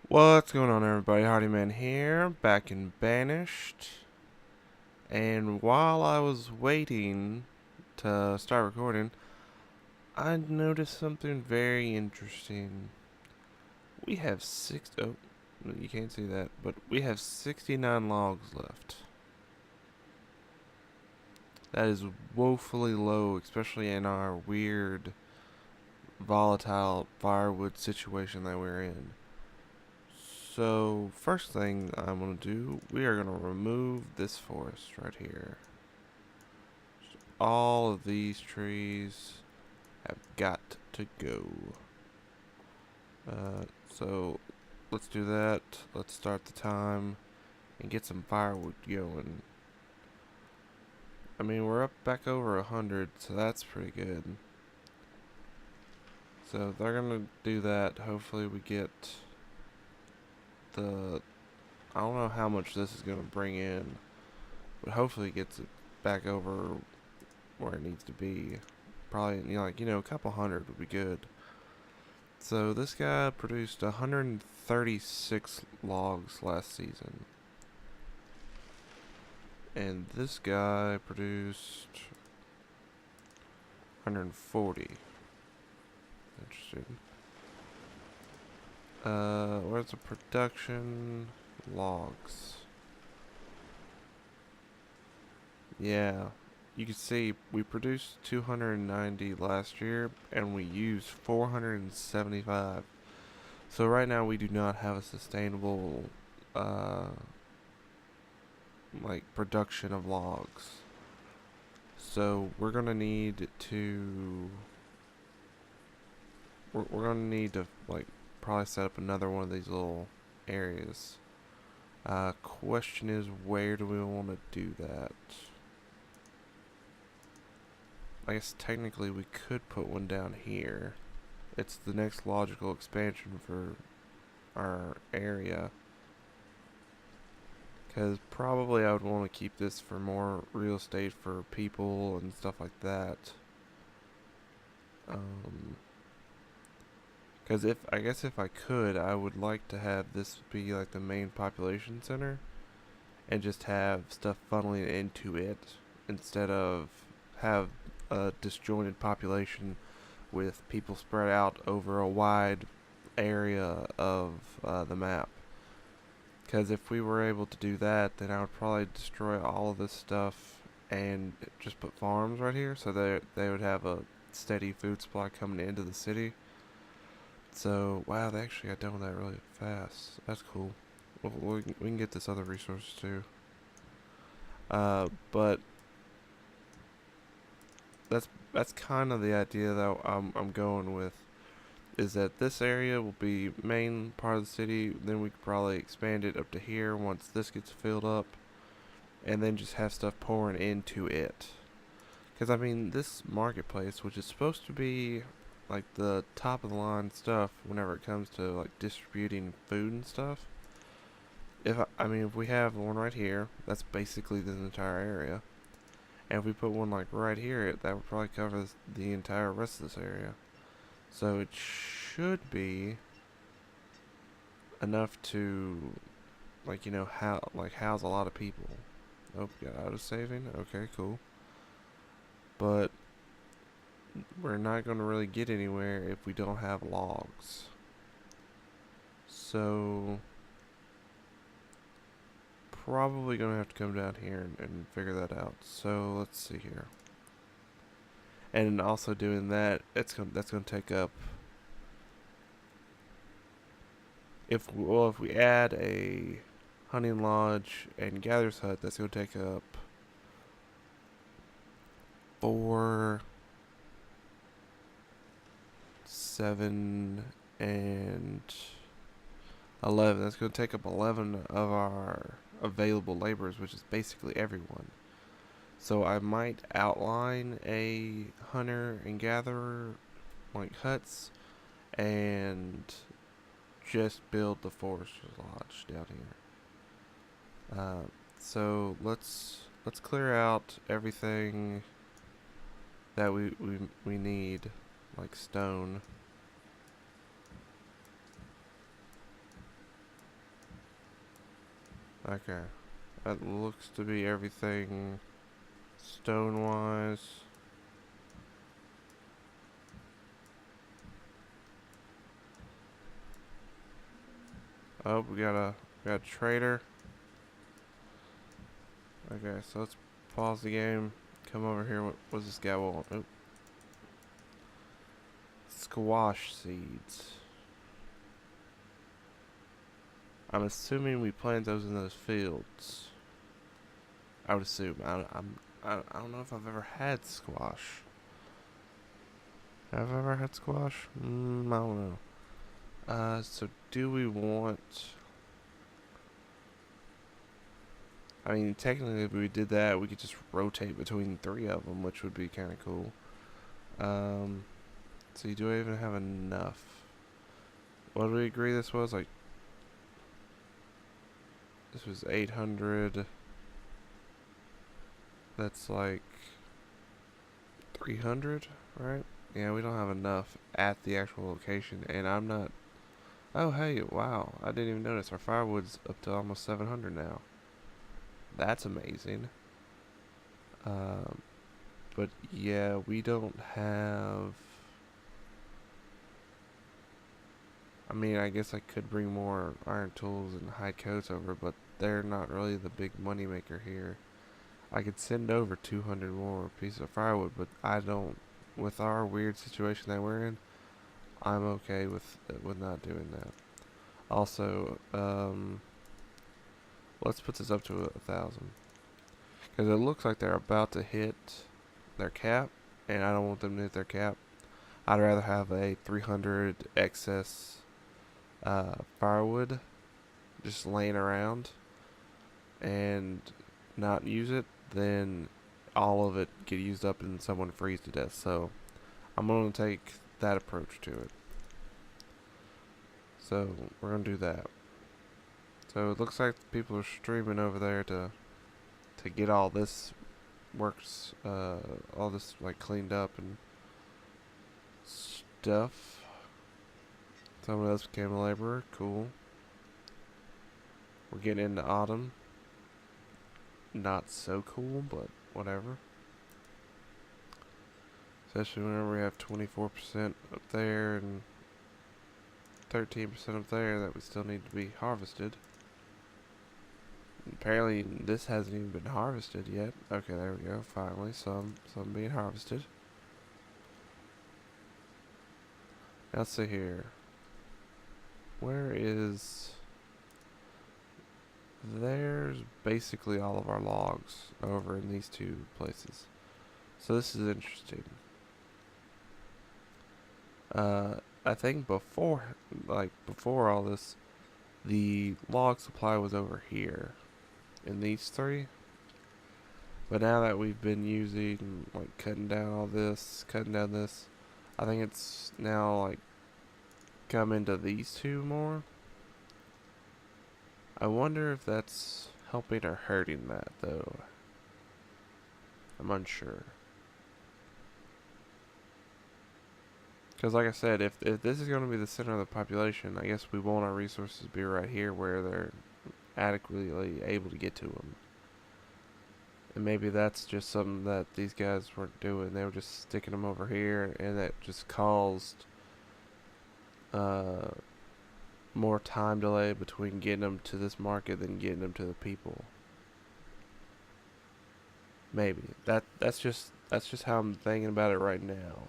What's going on, everybody? Hardyman here, back in Banished. And while I was waiting to start recording, I noticed something very interesting. We have oh, you can't see that, but we have 69 logs left. That is woefully low, especially in our weird, volatile firewood situation that we're in. So, first thing I'm going to do, we are going to remove this forest right here. All of these trees have got to go. So, let's do that. Let's start the time and get some firewood going. I mean, we're up back over 100, so that's pretty good. So, they're going to do that. Hopefully we get the... I don't know how much this is going to bring in, but hopefully it gets it back over where it needs to be. Probably, a couple hundred would be good. So this guy produced 136 logs last season. And this guy produced 140. Interesting. Where's the production logs? Yeah, you can see we produced 290 last year and we used 475. So right now we do not have a sustainable production of logs. So we're gonna need to probably set up another one of these little areas. Question is, where do we want to do that? I guess technically we could put one down here. It's the next logical expansion for our area. Because probably I would want to keep this for more real estate for people and stuff like that. Because I guess if I could, I would like to have this be like the main population center. And just have stuff funneling into it. Instead of have a disjointed population with people spread out over a wide area of the map. Because if we were able to do that, then I would probably destroy all of this stuff and just put farms right here, so they would have a steady food supply coming into the city. So, wow, they actually got done with that really fast. That's cool. Well, we can get this other resource too. But that's kind of the idea that I'm going with, is that this area will be main part of the city. Then we could probably expand it up to here once this gets filled up, and then just have stuff pouring into it. Because I mean, this marketplace, which is supposed to be like the top of the line stuff whenever it comes to like distributing food and stuff. If we have one right here, that's basically the entire area. And if we put one like right here, that would probably cover the entire rest of this area. So it should be enough to, house a lot of people. Oh, got out of saving. Okay, cool. But we're not going to really get anywhere if we don't have logs. So probably going to have to come down here and figure that out. So let's see here. And also doing that, that's going to take up, if we add a hunting lodge and gatherer's hut, that's going to take up 4, 7, and 11. That's going to take up 11 of our available laborers, which is basically everyone. So I might outline a hunter and gatherer huts and just build the forester's lodge down here. So let's clear out everything that we need, like stone. Okay. That looks to be everything stone wise. Oh, we got a trader. Okay, so let's pause the game. Come over here. What does this guy want? Oh, squash seeds. I'm assuming we plant those in those fields. I would assume. I don't know if I've ever had squash. Have I ever had squash? I don't know. So do we want... I mean, technically if we did that, we could just rotate between 3 of them, which would be kind of cool. See, do I even have enough? What did we agree this was? Like, this was 800. That's like 300, right? Yeah, we don't have enough at the actual location, and I'm not... Oh, hey, wow. I didn't even notice. Our firewood's up to almost 700 now. That's amazing. But yeah, we don't have... I mean, I guess I could bring more iron tools and hide coats over, but they're not really the big money maker here. I could send over 200 more pieces of firewood, but I don't... With our weird situation that we're in, I'm okay with not doing that. Also, let's put this up to 1,000. Because it looks like they're about to hit their cap, and I don't want them to hit their cap. I'd rather have a 300 excess firewood just laying around and not use it than all of it get used up and someone freeze to death. So I'm going to take that approach to it. So we're going to do that. So it looks like people are streaming over there to get all this works, all this like cleaned up and stuff. Someone else became a laborer. Cool. We're getting into autumn. Not so cool, but whatever. Especially whenever we have 24% up there and 13% up there that we still need to be harvested. Apparently this hasn't even been harvested yet. Okay, there we go. Finally, some being harvested. Now, let's see here. Where is... There's basically all of our logs over in these 2 places. So this is interesting. I think before all this, the log supply was over here in these 3. But now that we've been using, like, cutting down this, I think it's now, like, come into these 2 more. I wonder if that's helping or hurting that, though. I'm unsure. Because like I said, if this is going to be the center of the population, I guess we want our resources to be right here where they're adequately able to get to them. And maybe that's just something that these guys weren't doing. They were just sticking them over here, and that just caused more time delay between getting them to this market than getting them to the people. Maybe that's just how I'm thinking about it right now,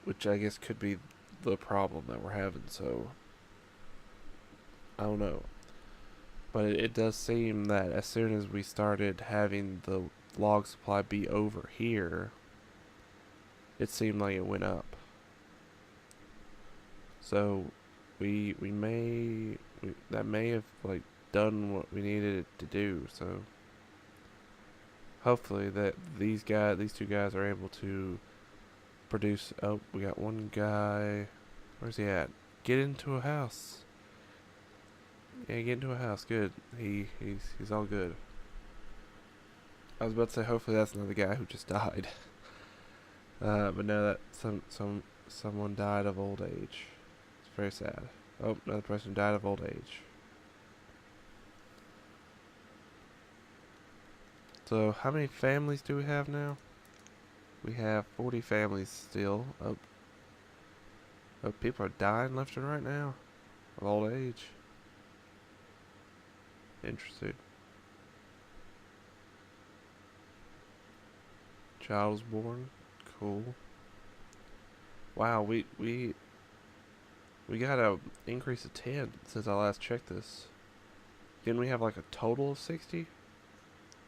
which I guess could be the problem that we're having. So I don't know, but it does seem that as soon as we started having the log supply be over here, it seemed like it went up. So that may have like done what we needed it to do. So hopefully that these 2 guys are able to produce. Oh, we got one guy. Where's he at? Get into a house. Yeah, get into a house. Good. He's all good. I was about to say hopefully that's another guy who just died. But no, that someone died of old age. It's very sad. Oh, another person died of old age. So, how many families do we have now? We have 40 families still. Oh, people are dying left and right now of old age. Interesting. Child was born. Cool. Wow, we got a increase of 10 since I last checked this. Didn't we have like a total of 60?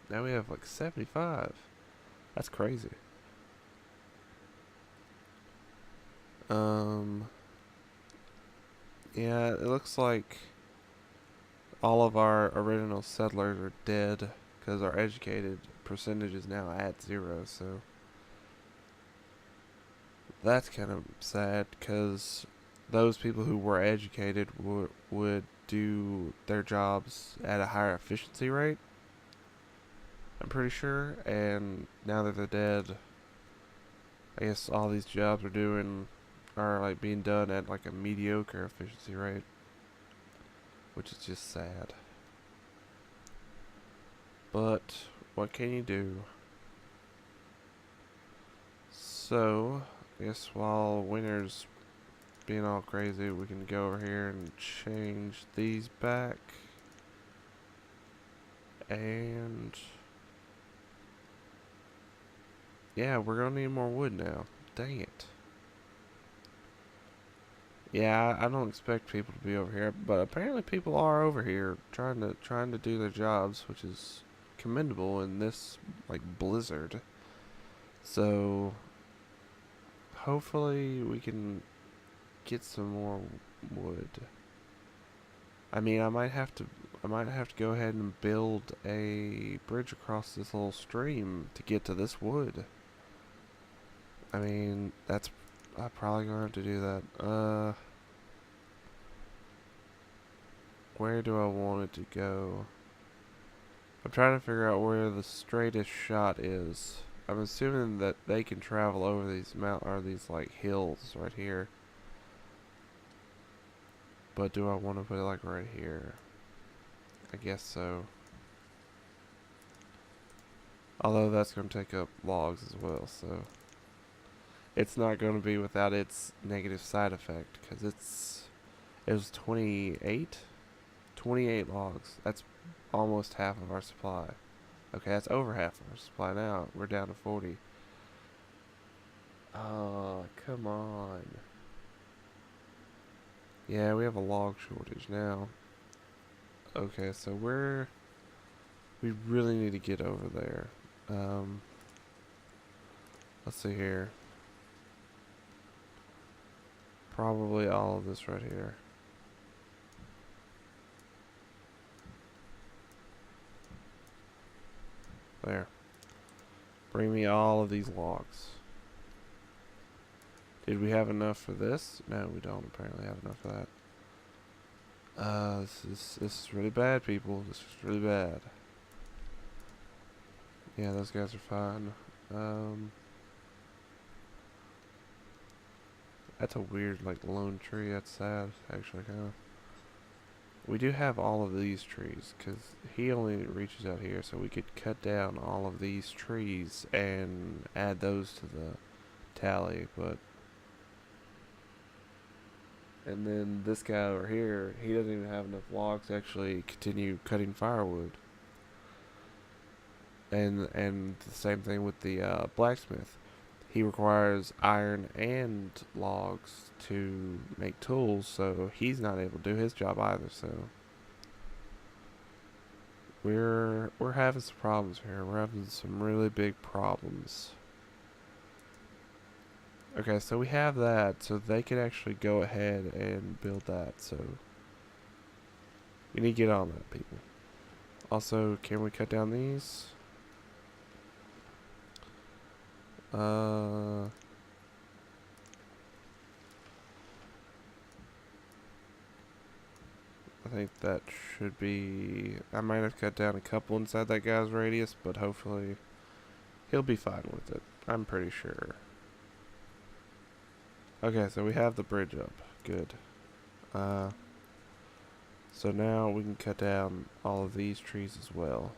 Now we have like 75. That's crazy. Um, yeah, it looks like all of our original settlers are dead because our educated percentage is now at 0, so that's kind of sad because those people who were educated would do their jobs at a higher efficiency rate, I'm pretty sure, and now that they're dead, I guess all these jobs are like being done at like a mediocre efficiency rate, which is just sad. But what can you do? So, I guess while winter's being all crazy, we can go over here and change these back. And yeah, we're gonna need more wood now. Dang it. Yeah, I don't expect people to be over here, but apparently people are over here trying to do their jobs, which is commendable in this like blizzard. So hopefully we can get some more wood. I mean, I might have to go ahead and build a bridge across this little stream to get to this wood. I mean, I'm probably gonna have to do that. Where do I want it to go? I'm trying to figure out where the straightest shot is. I'm assuming that they can travel over these like hills right here. But do I want to put it like right here? I guess so. Although that's going to take up logs as well, so it's not going to be without its negative side effect, because it was 28 logs. That's almost half of our supply. Okay, that's over half of our supply now. We're down to 40. Oh, come on. Yeah, we have a log shortage now. Okay, so we really need to get over there. Let's see here. Probably all of this right here. There. Bring me all of these logs. Did we have enough for this? No, we don't apparently have enough for that. This is really bad, people. This is really bad. Yeah, those guys are fine. That's a weird, like, lone tree. That's sad, actually, kind of. We do have all of these trees, because he only reaches out here, so we could cut down all of these trees and add those to the tally, but... And then this guy over here, he doesn't even have enough logs to actually continue cutting firewood. And the same thing with the blacksmith. He requires iron and logs to make tools, so he's not able to do his job either. So we're having some problems here. We're having some really big problems. Okay, so we have that, so they could actually go ahead and build that. So we need to get on that, people. Also, can we cut down these? I think that should be... I might have cut down a couple inside that guy's radius, but hopefully he'll be fine with it. I'm pretty sure. Okay, so we have the bridge up. Good. So now we can cut down all of these trees as well.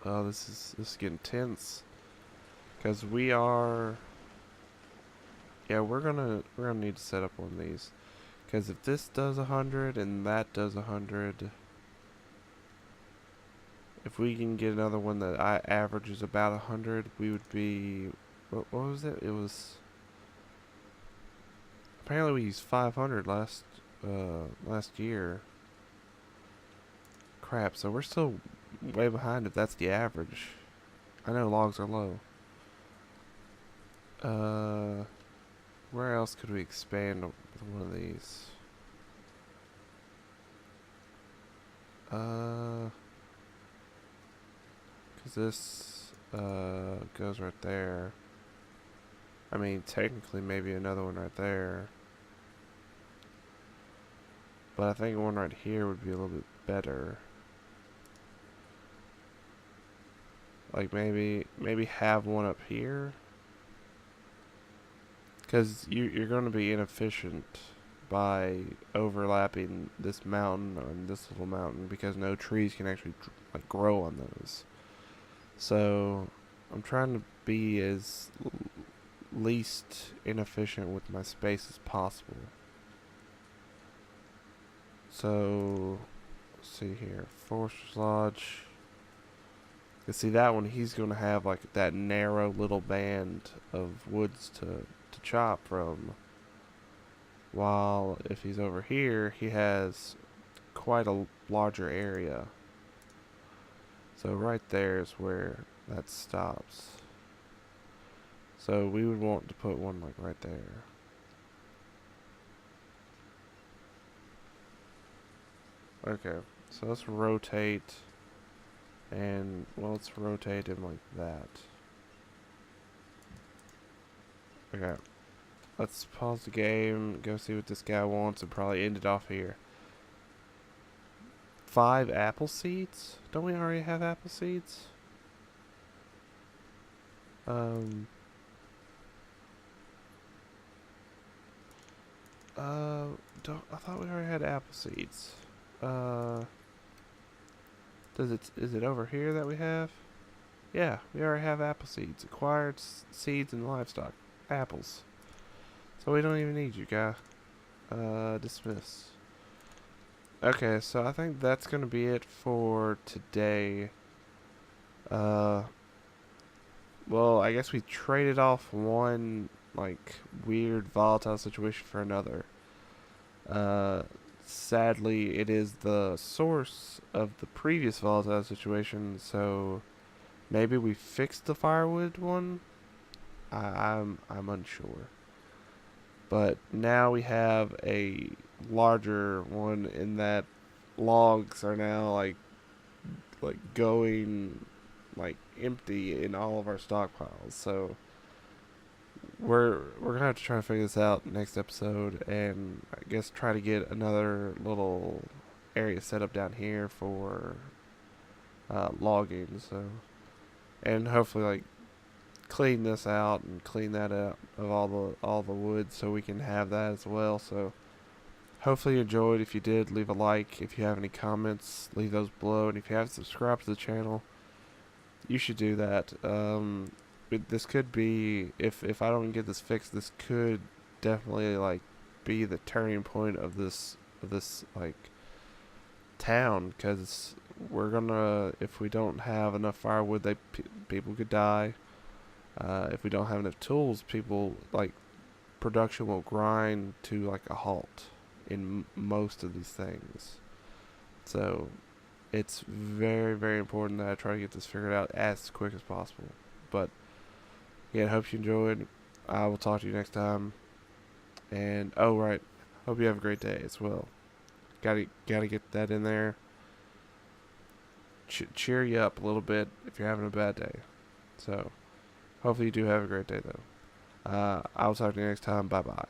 Oh, this is getting tense. Cause we are. Yeah, we're gonna need to set up one of these. Cause if this does 100 and that does 100, if we can get another one that I averages about 100, we would be. What was it? It was. Apparently we used 500 last year. Crap. So we're still way behind if that's the average. I know logs are low. Where else could we expand with one of these? Cause this goes right there. I mean, technically maybe another one right there. But I think one right here would be a little bit better. Like maybe have one up here. Because you're going to be inefficient by overlapping this mountain and this little mountain because no trees can actually like grow on those. So I'm trying to be as least inefficient with my space as possible. So let's see here, Forester's Lodge. You see that one, he's going to have like that narrow little band of woods to chop from. While if he's over here, he has quite a larger area. So right there is where that stops. So we would want to put one like right there. Okay, so let's rotate. And, well, let's rotate him like that. Okay. Let's pause the game, go see what this guy wants, and probably end it off here. 5 apple seeds? Don't we already have apple seeds? I thought we already had apple seeds. Is it over here that we have? Yeah, we already have apple seeds. Acquired seeds and livestock. Apples. So we don't even need you, guy. Dismiss. Okay, so I think that's gonna be it for today. Well, I guess we traded off one, like, weird volatile situation for another. Sadly, it is the source of the previous volatile situation, so maybe we fixed the firewood one? I'm unsure. But now we have a larger one in that logs are now like going like empty in all of our stockpiles. So we're gonna have to try to figure this out next episode, and I guess try to get another little area set up down here for logging. So, and hopefully like clean this out and clean that out of all the wood so we can have that as well. So hopefully you enjoyed. If you did, leave a like. If you have any comments, leave those below. And if you haven't subscribed to the channel, you should do that. This could be, if I don't get this fixed, this could definitely like be the turning point of this like town, because we're gonna, if we don't have enough firewood, people could die. If we don't have enough tools, people like production will grind to like a halt in most of these things. So it's very, very important that I try to get this figured out as quick as possible. But yeah, I hope you enjoyed. I will talk to you next time. And oh right, hope you have a great day as well. Gotta get that in there. Cheer you up a little bit if you're having a bad day. So hopefully you do have a great day though. I'll talk to you next time. Bye bye.